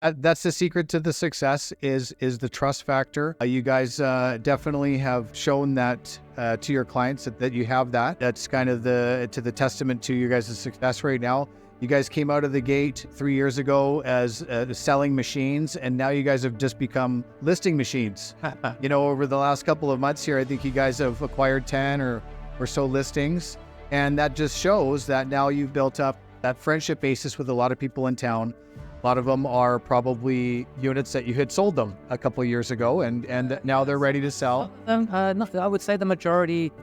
That's the secret to the success is the trust factor. You guys definitely have shown that to your clients that you have that. That's kind of the testament to your guys' success right now. You guys came out of the gate 3 years ago as selling machines, and now you guys have just become listing machines. Over the last couple of months here, I think you guys have acquired 10 or so listings, and that just shows that now you've built up that friendship basis with a lot of people in town. A lot of them are probably units that you had sold them a couple of years ago, and now they're ready to sell. I would say the majority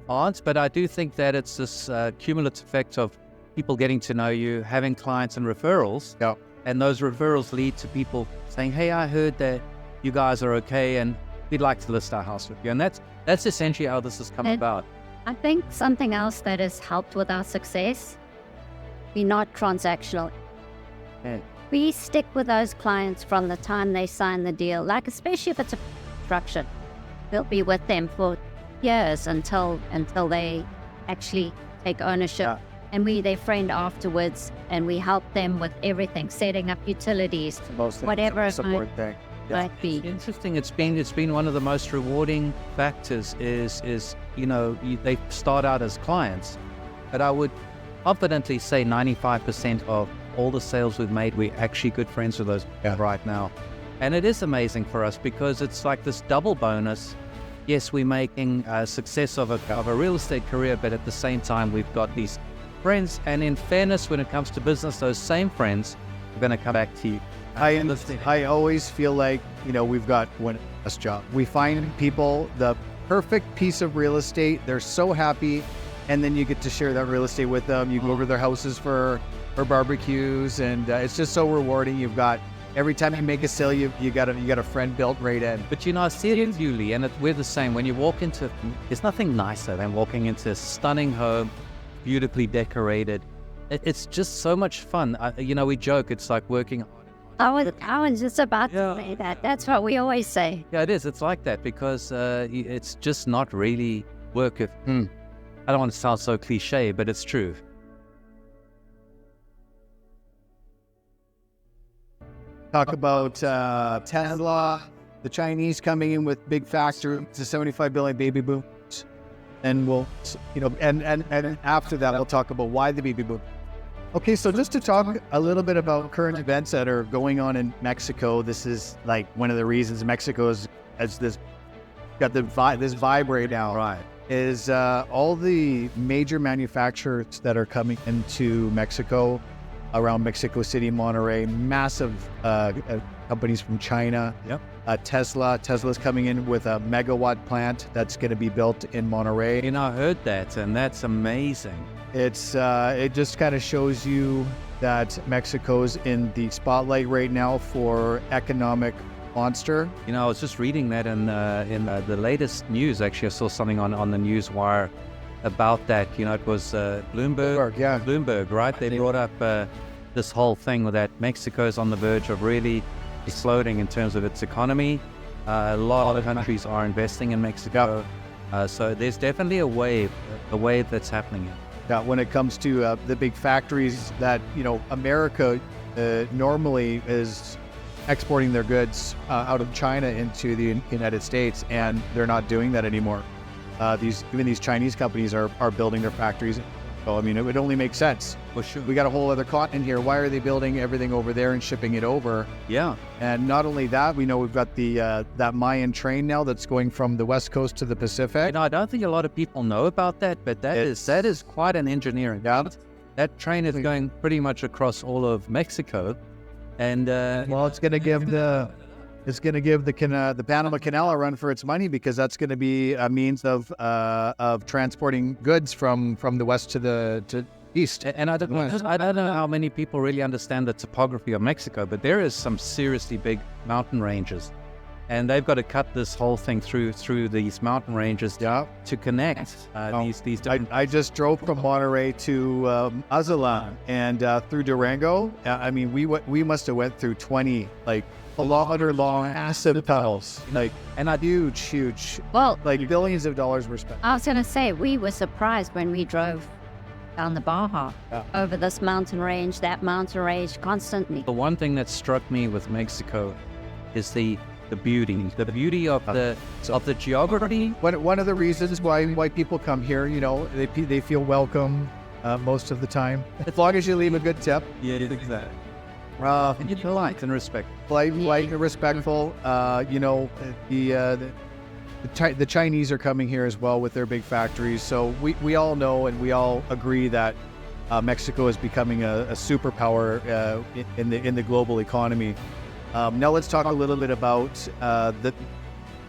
aren't, but I do think that it's this cumulative effect of people getting to know you, having clients and referrals. Yeah. And those referrals lead to people saying, hey, I heard that you guys are okay and we'd like to list our house with you. And that's essentially how this has come about. I think something else that has helped with our success, we're not transactional. Yeah. We stick with those clients from the time they sign the deal, like especially if it's a construction. We'll be with them for years until they actually take ownership. Yeah. And we their friend afterwards, and we help them with everything, setting up utilities, whatever it might be. Interesting. It's been one of the most rewarding factors is they start out as clients, but I would confidently say 95% of all the sales we've made, we're actually good friends with those right now. And it is amazing for us because it's like this double bonus. Yes, we're making a success of a real estate career, but at the same time, we've got these friends. And in fairness, when it comes to business, those same friends are going to come back to you. I always feel like, we've got one best job. We find people the perfect piece of real estate. They're so happy. And then you get to share that real estate with them. You go over to their houses for barbecues, and it's just so rewarding. You've got, every time you make a sale, you got a friend built right in. But I see it in you, Lee, and we're the same. When you walk into, there's nothing nicer than walking into a stunning home, beautifully decorated. It's just so much fun. We joke, it's like working hard. I was just about to say that. That's what we always say. Yeah, it is. It's like that because it's just not really work. I don't want to sound so cliche, but it's true. Talk about Tesla, the Chinese coming in with big factories, the 75 billion baby booms, and we'll, and after that, we'll talk about why the baby boom. Okay, so just to talk a little bit about current events that are going on in Mexico. This is like one of the reasons Mexico has this vibe right now. Right. Is all the major manufacturers that are coming into Mexico, around Mexico City, Monterrey, massive companies from China. Yep. Tesla's coming in with a megawatt plant that's going to be built in Monterrey. I heard that, and that's amazing. It just kind of shows you that Mexico's in the spotlight right now for economic monster. I was just reading that in the latest news. Actually, I saw something on the news wire about that. It was Bloomberg, right? They brought up this whole thing that Mexico is on the verge of really exploding in terms of its economy. A lot of countries are investing in Mexico. So there's definitely a wave that's happening here. Yeah, when it comes to the big factories that, America normally is exporting their goods out of China into the United States, and they're not doing that anymore. Even these Chinese companies are building their factories. So, it would only make sense. Well, sure. We got a whole other continent here. Why are they building everything over there and shipping it over? Yeah. And not only that, we know we've got the that Mayan train now that's going from the West Coast to the Pacific. I don't think a lot of people know about that, but that is quite an engineering. Yeah. That train is going pretty much across all of Mexico. And it's going to give the Panama Canal a run for its money, because that's going to be a means of transporting goods from the west to the east. And I don't know how many people really understand the topography of Mexico, but there is some seriously big mountain ranges, and they've got to cut this whole thing through these mountain ranges to connect these different. I just drove from Monterrey to Mazatlan and through Durango. We must have went through 20 kilometer-long massive tunnels, huge. Well, billions of dollars were spent. I was going to say, we were surprised when we drove down the Baja, over this mountain range, that mountain range, constantly. The one thing that struck me with Mexico is the beauty of the geography. One of the reasons why people come here, you know, they feel welcome most of the time, as long as you leave a good tip. Yeah, exactly. And you're polite and respectful. Polite and respectful. You know, the Chinese are coming here as well with their big factories. So we all know and we all agree that Mexico is becoming a superpower in the global economy. Now let's talk a little bit about the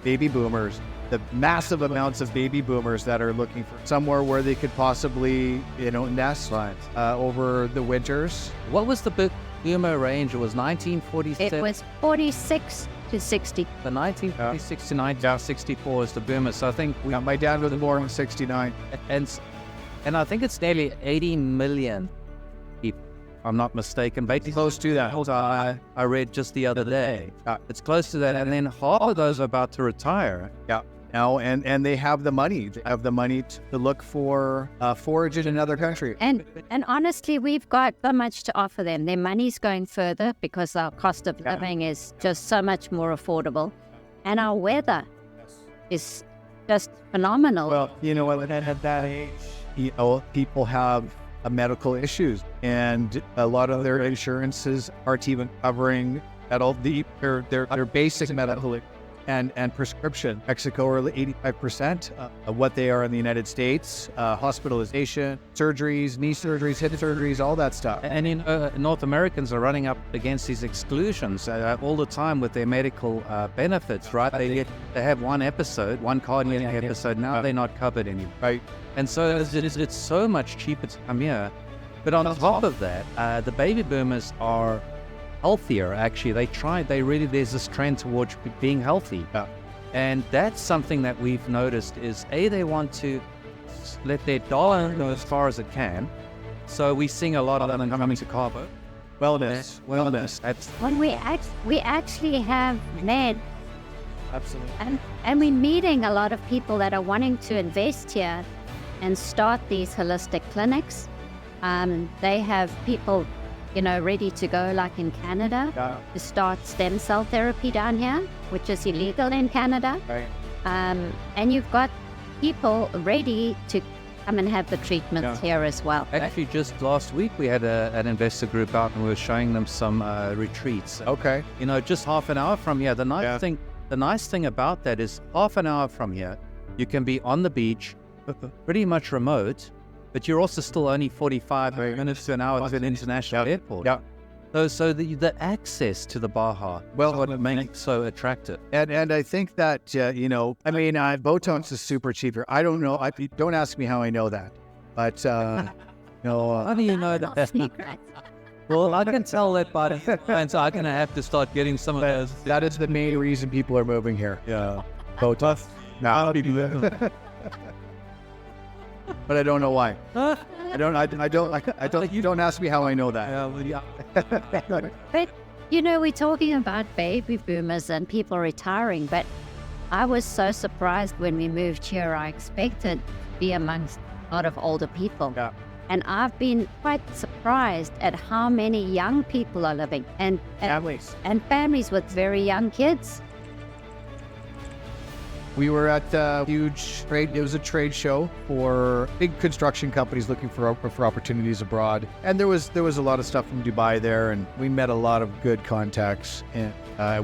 baby boomers, the massive amounts of baby boomers that are looking for somewhere where they could possibly, you know, nest over the winters. What was the big boomer range? It was 1947. It was 46 to 60. The 1946 to 1964 is the boomer. So I think My dad was born in '69. and I think it's nearly 80 million people, if I'm not mistaken. Basically, Close to that. I read just the other day. It's close to that, and then half of those are about to retire. Yeah. Now, and they have the money. They have the money to look for forage in another country. And honestly, we've got so much to offer them. Their money's going further because our cost of living is just so much more affordable. And our weather is just phenomenal. Well, you know, at that age, you know, people have medical issues, and a lot of their insurances aren't even covering at all their basic medical and prescription. Mexico are 85% of what they are in the United States. Hospitalization, surgeries, knee surgeries, hip surgeries, all that stuff. And North Americans are running up against these exclusions all the time with their medical benefits, right? They have one cardiac episode. Now they're not covered anymore. Right. And so it's so much cheaper to come here. But on top of that, the baby boomers are healthier, actually. There's this trend towards being healthy. Yeah. And that's something that we've noticed is, they want to let their dollar go as far as it can. So we're seeing a lot of them coming to Cabo. Wellness. That's When we actually have met, Absolutely. and we're meeting a lot of people that are wanting to invest here and start these holistic clinics. They have people, you know, ready to go, like in Canada, to start stem cell therapy down here, which is illegal in Canada. Right. And you've got people ready to come and have the treatments here as well. actually just last week we had an investor group out and we were showing them some retreats. Okay. You know, just half an hour from here. The nice thing about that is half an hour from here, you can be on the beach, pretty much remote, but you're also still only 45 minutes to an hour to an international airport. Yeah. So the access to the Baja, what makes it so attractive. And I think that, you know, I mean, Botox is super cheap here. I don't know. Don't ask me how I know that. But, How do you know that? Secret. Well, I can tell that by the clients. I'm going to have to start getting some of those. that is the main reason people are moving here. Yeah. Botox. No. But I don't know why. I don't. You don't ask me how I know that. But, you know, we're talking about baby boomers and people retiring, but I was so surprised when we moved here. I expected to be amongst a lot of older people. Yeah. And I've been quite surprised at how many young people are living and families with very young kids. We were at a huge trade. It was a trade show for big construction companies looking for opportunities abroad. And there was a lot of stuff from Dubai there, and we met a lot of good contacts. And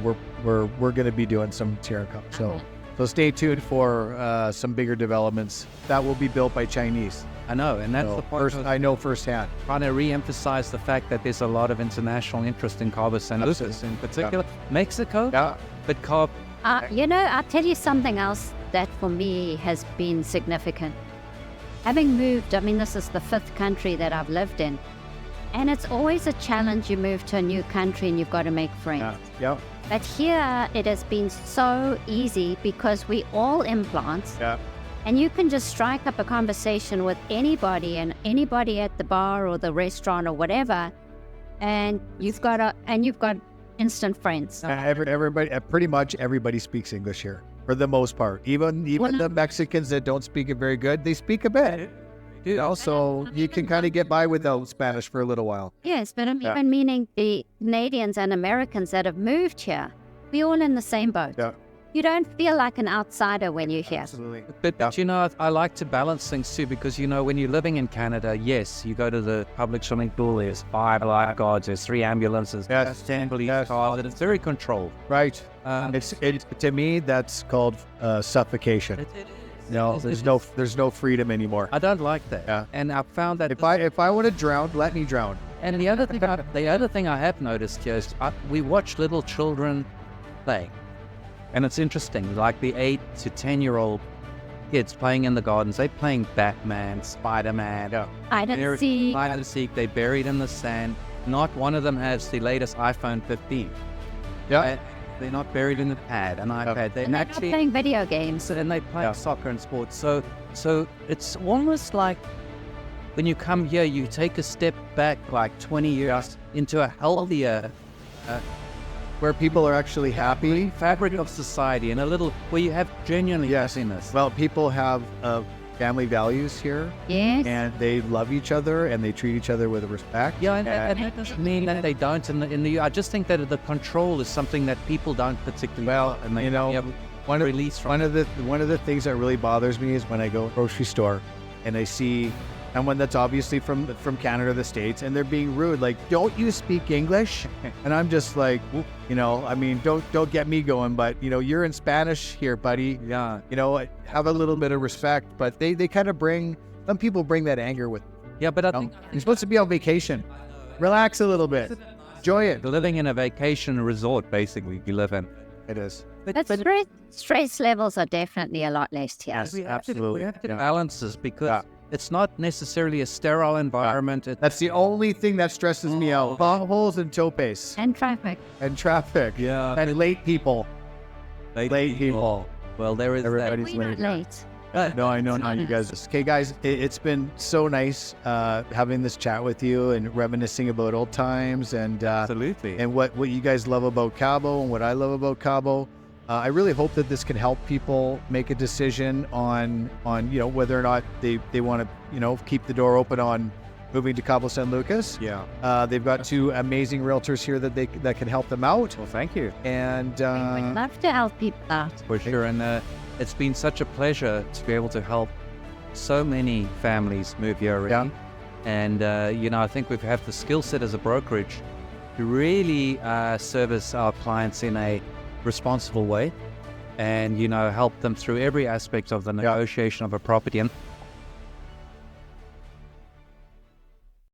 we're going to be doing some here. So stay tuned for some bigger developments that will be built by Chinese. I know, and that's the point. I know firsthand. Trying to re-emphasize the fact that there's a lot of international interest in Cabo San Lucas, in particular. Mexico, but Cabo. You know, I'll tell you something else that for me has been significant. Having moved, I mean, this is the 5th country that I've lived in. And it's always a challenge. You move to a new country and you've got to make friends. Yeah. But here it has been so easy because we all implants. Yeah. And you can just strike up a conversation with anybody and anybody at the bar or the restaurant or whatever. And you've got instant friends. Everybody, pretty much everybody speaks English here for the most part. Even the Mexicans that don't speak it very good, they speak a bit. You know, so you can kind of get by without Spanish for a little while. Yes, but I'm even meaning the Canadians and Americans that have moved here. We're all in the same boat. Yeah. You don't feel like an outsider when you're here. Absolutely. But you know, I like to balance things too, because, you know, when you're living in Canada, yes, you go to the public swimming pool, there's 5 lifeguards, there's 3 ambulances, Yes. 10 police cars, and it's very controlled. Right. It's to me, that's called suffocation. It is. No, there's no freedom anymore. I don't like that. Yeah. And I found that If I want to drown, let me drown. And the other thing I have noticed here is we watch little children play, and it's interesting. Like the 8 to 10-year-old kids playing in the gardens, they're playing Batman, Spider-Man. Yeah. I don't see. Hide and seek. They're buried in the sand. Not one of them has the latest iPhone 15. Yeah. They're not buried in the pad, an iPad. They're And they're not actually playing video games. and they play soccer and sports. So it's almost like when you come here, you take a step back like 20 years into a healthier Where people are actually happy. fabric of society, and a little where you have genuinely happiness. Well, people have family values here, Yes. and they love each other, and they treat each other with respect. Yeah, and that doesn't mean that they don't. I just think that the control is something that people don't particularly. Well, and they, you know, one of release from. one of the things that really bothers me is when I go to the grocery store and I see someone that's obviously from Canada or the States, and they're being rude, like, don't you speak English? And I'm just like, you know, I mean, don't get me going, but, you know, you're in Spanish here, buddy. Yeah, You know, have a little bit of respect. But they kind of some people bring that anger with them. yeah, but I You know? think You're supposed to be on vacation. Relax a little bit. Enjoy it. living in a vacation resort, basically, you live in. It is. But stress levels are definitely a lot less here. Yes, We absolutely. have to Yeah. balance this because Yeah. it's not necessarily a sterile environment. That's the only thing that stresses me out. Potholes and topes And traffic. and traffic. Yeah. And late people. Late people. Well, there is Everybody's that. We're not late. No, I know not you guys. Okay, guys, it's been so nice having this chat with you and reminiscing about old times and Absolutely. what you guys love about Cabo and what I love about Cabo. I really hope that this can help people make a decision on you know, whether or not they want to, you know, keep the door open on moving to Cabo San Lucas. Yeah. They've got 2 amazing realtors here that can help them out. Well, thank you. And We would love to help people out. For sure. And it's been such a pleasure to be able to help so many families move here already. And, you know, I think we have the skill set as a brokerage to really service our clients in a responsible way and, you know, help them through every aspect of the negotiation of a property. And